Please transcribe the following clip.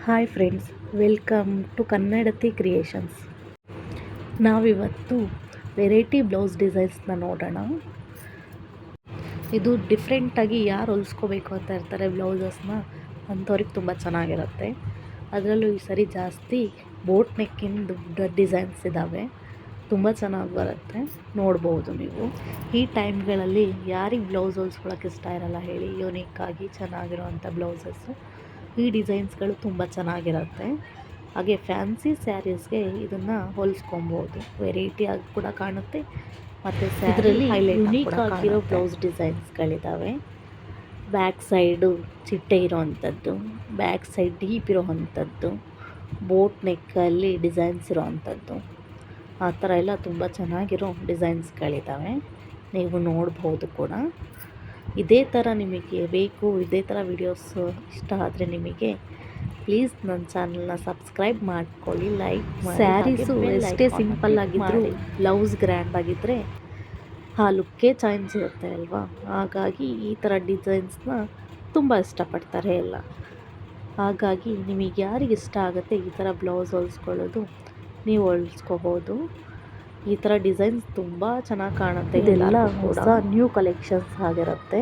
Hi friends, welcome to Kannadathi creations. ನಾವಿವತ್ತು variety blouse ಡಿಸೈನ್ಸ್ನ ನೋಡೋಣ. ಇದು ಡಿಫ್ರೆಂಟಾಗಿ ಯಾರು ಹೊಲಿಸ್ಕೋಬೇಕು ಅಂತ ಇರ್ತಾರೆ ಬ್ಲೌಸಸ್ನ ಅಂಥವ್ರಿಗೆ ತುಂಬ ಚೆನ್ನಾಗಿರುತ್ತೆ. ಅದರಲ್ಲೂ ಈ ಸರಿ ಜಾಸ್ತಿ ಬೋಟ್ ನೆಕ್ಕಿಂದು ಡಿಸೈನ್ಸ್ ಇದ್ದಾವೆ, ತುಂಬ ಚೆನ್ನಾಗಿ ಬರುತ್ತೆ. ನೋಡ್ಬೋದು ನೀವು. ಈ ಟೈಮ್ಗಳಲ್ಲಿ ಯಾರಿಗೆ ಬ್ಲೌಸ್ ಹೊಲಿಸ್ಕೊಳ್ಳೋಕೆ ಇಷ್ಟ ಇರಲ್ಲ ಹೇಳಿ? ಯೂನಿಕ್ಕಾಗಿ ಚೆನ್ನಾಗಿರೋವಂಥ ಬ್ಲೌಸಸ್ಸು, ಈ ಡಿಸೈನ್ಸ್ಗಳು ತುಂಬ ಚೆನ್ನಾಗಿರುತ್ತೆ. ಹಾಗೆ ಫ್ಯಾನ್ಸಿ ಸ್ಯಾರೀಸ್ಗೆ ಇದನ್ನು ಹೊಲಿಸ್ಕೊಬೋದು, ವೆರೈಟಿಯಾಗಿ ಕೂಡ ಕಾಣುತ್ತೆ ಮತ್ತು ಇದರಲ್ಲಿ ಯುನೀಕ್ ಆಗಿರೋ ಬ್ಲೌಸ್ ಡಿಸೈನ್ಸ್ಗಳಿದ್ದಾವೆ. ಬ್ಯಾಕ್ ಸೈಡು ಚಿಟ್ಟೆ ಇರೋವಂಥದ್ದು, ಬ್ಯಾಕ್ ಸೈಡ್ ಡೀಪ್ ಇರೋವಂಥದ್ದು, ಬೋಟ್ ನೆಕ್ಕಲ್ಲಿ ಡಿಸೈನ್ಸ್ ಇರೋವಂಥದ್ದು, ಆ ಥರ ಎಲ್ಲ ತುಂಬ ಚೆನ್ನಾಗಿರೋ ಡಿಸೈನ್ಸ್ಗಳಿದ್ದಾವೆ. ನೀವು ನೋಡ್ಬೋದು ಕೂಡ. ಇದೇ ಥರ ನಿಮಗೆ ಬೇಕು, ಇದೇ ಥರ ವಿಡಿಯೋಸ್ ಇಷ್ಟ ಆದರೆ ನಿಮಗೆ ಪ್ಲೀಸ್ ನನ್ನ ಚಾನಲ್ನ ಸಬ್ಸ್ಕ್ರೈಬ್ ಮಾಡ್ಕೊಳ್ಳಿ, ಲೈಕ್ ಮಾಡಿ. ಸ್ಯಾರೀಸು ಎಷ್ಟೇ ಸಿಂಪಲ್ ಆಗಿದ್ದರೂ ಬ್ಲೌಸ್ ಗ್ರ್ಯಾಂಡ್ ಆಗಿದ್ದರೆ ಆ ಲುಕ್ಕೇ ಚೇಂಜ್ ಇರುತ್ತೆ ಅಲ್ವಾ? ಹಾಗಾಗಿ ಈ ಥರ ಡಿಸೈನ್ಸ್ನ ತುಂಬ ಇಷ್ಟಪಡ್ತಾರೆ ಎಲ್ಲ. ಹಾಗಾಗಿ ನಿಮಗೆ ಯಾರಿಗೆ ಇಷ್ಟ ಆಗುತ್ತೆ ಈ ಥರ ಬ್ಲೌಸ್ ಹೊಲಿಸ್ಕೊಳ್ಳೋದು, ನೀವು ಹೊಲಿಸ್ಕೋಬೋದು. ಈ ಥರ ಡಿಸೈನ್ಸ್ ತುಂಬ ಚೆನ್ನಾಗಿ ಕಾಣುತ್ತೆ. ಇದೆಲ್ಲ ಹೊಸ ನ್ಯೂ ಕಲೆಕ್ಷನ್ಸ್ ಆಗಿರುತ್ತೆ.